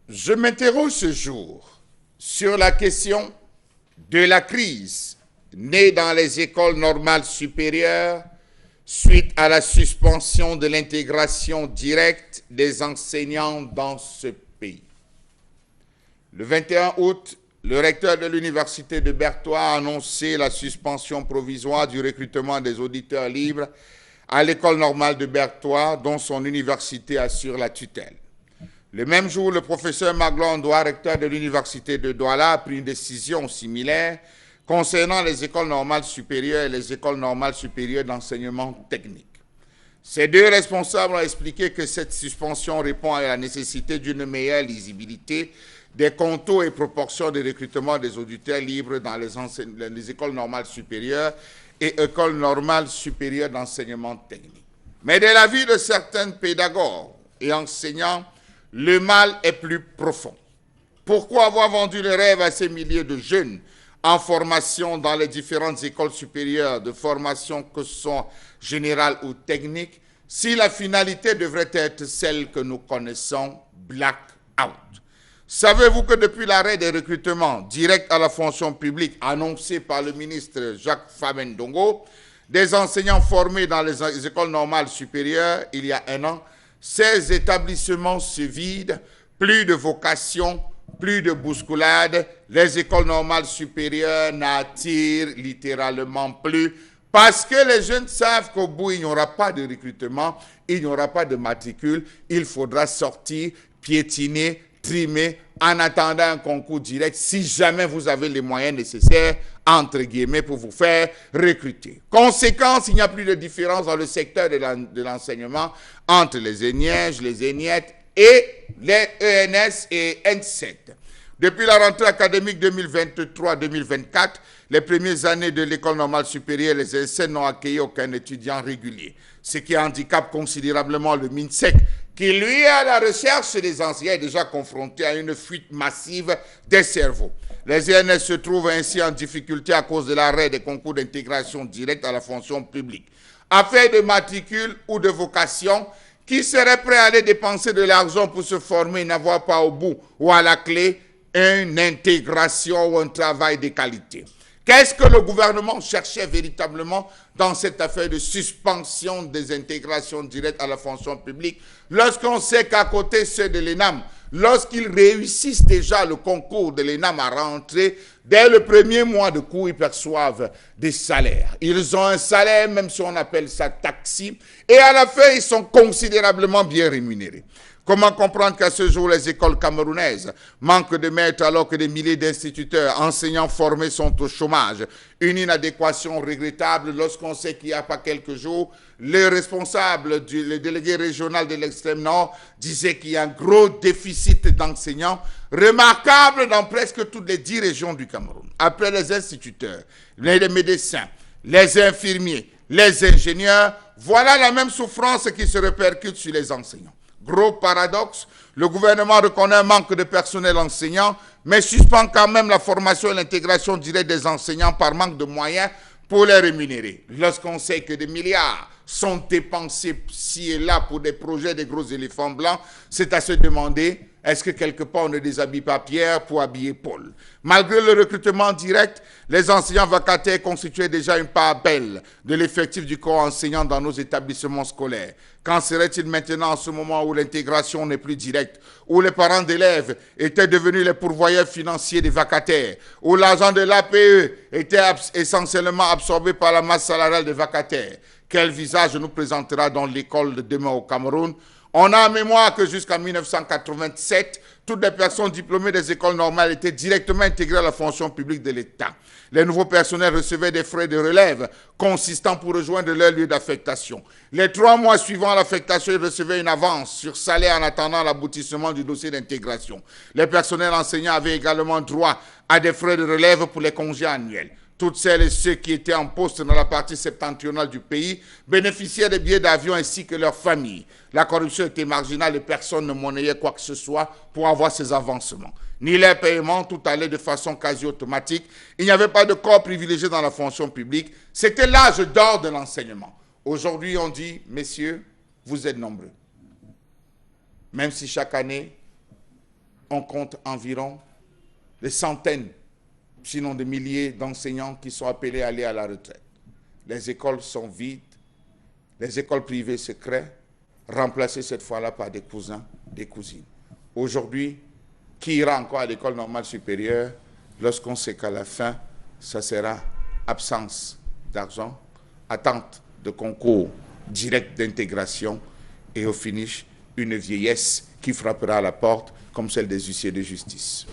Je m'interroge ce jour sur la question de la crise née dans les écoles normales supérieures suite à la suspension de l'intégration directe des enseignants dans ce pays. Le 21 août, le recteur de l'université de Berthois a annoncé la suspension provisoire du recrutement des auditeurs libres à l'école normale de Berthois, dont son université assure la tutelle. Le même jour, le professeur Maglon Ndoa, recteur de l'université de Douala, a pris une décision similaire concernant les écoles normales supérieures et les écoles normales supérieures d'enseignement technique. Ces deux responsables ont expliqué que cette suspension répond à la nécessité d'une meilleure lisibilité des contours et proportions de recrutement des auditeurs libres dans les écoles normales supérieures et écoles normales supérieures d'enseignement technique. Mais de l'avis de certains pédagogues et enseignants, le mal est plus profond. Pourquoi avoir vendu le rêve à ces milliers de jeunes en formation dans les différentes écoles supérieures de formation que sont générales ou techniques si la finalité devrait être celle que nous connaissons, black-out? Savez-vous que depuis l'arrêt des recrutements directs à la fonction publique annoncé par le ministre Jacques Faben-Ndongo, des enseignants formés dans les écoles normales supérieures il y a un an, ces établissements se vident, plus de vocation, plus de bousculade, les écoles normales supérieures n'attirent littéralement plus parce que les jeunes savent qu'au bout, il n'y aura pas de recrutement, il n'y aura pas de matricule, il faudra sortir, piétiner, trimer, en attendant un concours direct, si jamais vous avez les moyens nécessaires, entre guillemets, pour vous faire recruter. Conséquence, il n'y a plus de différence dans le secteur de l'enseignement entre les ENIEJ, les ENIET et les ENS et N7. Depuis la rentrée académique 2023-2024, les premières années de l'école normale supérieure, les ENS n'ont accueilli aucun étudiant régulier, ce qui handicape considérablement le MINSEC, qui, lui, à la recherche des enseignants, est déjà confronté à une fuite massive des cerveaux. Les ENS se trouvent ainsi en difficulté à cause de l'arrêt des concours d'intégration directe à la fonction publique. Affaire de matricule ou de vocation, qui serait prêt à aller dépenser de l'argent pour se former et n'avoir pas au bout ou à la clé une intégration ou un travail de qualité? Qu'est-ce que le gouvernement cherchait véritablement dans cette affaire de suspension des intégrations directes à la fonction publique lorsqu'on sait qu'à côté ceux de l'ENAM, lorsqu'ils réussissent déjà le concours de l'ENAM à rentrer, dès le premier mois de cours, ils perçoivent des salaires. Ils ont un salaire, même si on appelle ça taxi, et à la fin, ils sont considérablement bien rémunérés. Comment comprendre qu'à ce jour, les écoles camerounaises manquent de maîtres alors que des milliers d'instituteurs, enseignants formés sont au chômage? Une inadéquation regrettable lorsqu'on sait qu'il n'y a pas quelques jours, le responsable, le délégué régional de l'extrême nord disait qu'il y a un gros déficit d'enseignants remarquable dans presque toutes les 10 régions du Cameroun. Après les instituteurs, les médecins, les infirmiers, les ingénieurs, voilà la même souffrance qui se répercute sur les enseignants. Gros paradoxe, le gouvernement reconnaît un manque de personnel enseignant, mais suspend quand même la formation et l'intégration directe des enseignants par manque de moyens pour les rémunérer. Lorsqu'on sait que des milliards sont dépensés ci et là pour des projets de gros éléphants blancs, c'est à se demander, est-ce que quelque part on ne déshabille pas Pierre pour habiller Paul? Malgré le recrutement direct, les enseignants vacataires constituaient déjà une part belle de l'effectif du corps enseignant dans nos établissements scolaires. Qu'en serait-il maintenant en ce moment où l'intégration n'est plus directe, où les parents d'élèves étaient devenus les pourvoyeurs financiers des vacataires, où l'argent de l'APE était essentiellement absorbé par la masse salariale des vacataires? Quel visage nous présentera dans l'école de demain au Cameroun? On a en mémoire que jusqu'en 1987, toutes les personnes diplômées des écoles normales étaient directement intégrées à la fonction publique de l'État. Les nouveaux personnels recevaient des frais de relève consistants pour rejoindre leur lieu d'affectation. Les 3 mois suivant l'affectation, ils recevaient une avance sur salaire en attendant l'aboutissement du dossier d'intégration. Les personnels enseignants avaient également droit à des frais de relève pour les congés annuels. Toutes celles et ceux qui étaient en poste dans la partie septentrionale du pays bénéficiaient des billets d'avion ainsi que leurs familles. La corruption était marginale et personne ne monnayait quoi que ce soit pour avoir ces avancements. Ni les paiements, tout allait de façon quasi automatique. Il n'y avait pas de corps privilégié dans la fonction publique. C'était l'âge d'or de l'enseignement. Aujourd'hui, on dit, messieurs, vous êtes nombreux. Même si chaque année, on compte environ des centaines, sinon des milliers d'enseignants qui sont appelés à aller à la retraite. Les écoles sont vides, les écoles privées se créent, remplacées cette fois-là par des cousins, des cousines. Aujourd'hui, qui ira encore à l'école normale supérieure lorsqu'on sait qu'à la fin, ça sera absence d'argent, attente de concours direct d'intégration et au finish, une vieillesse qui frappera à la porte comme celle des huissiers de justice.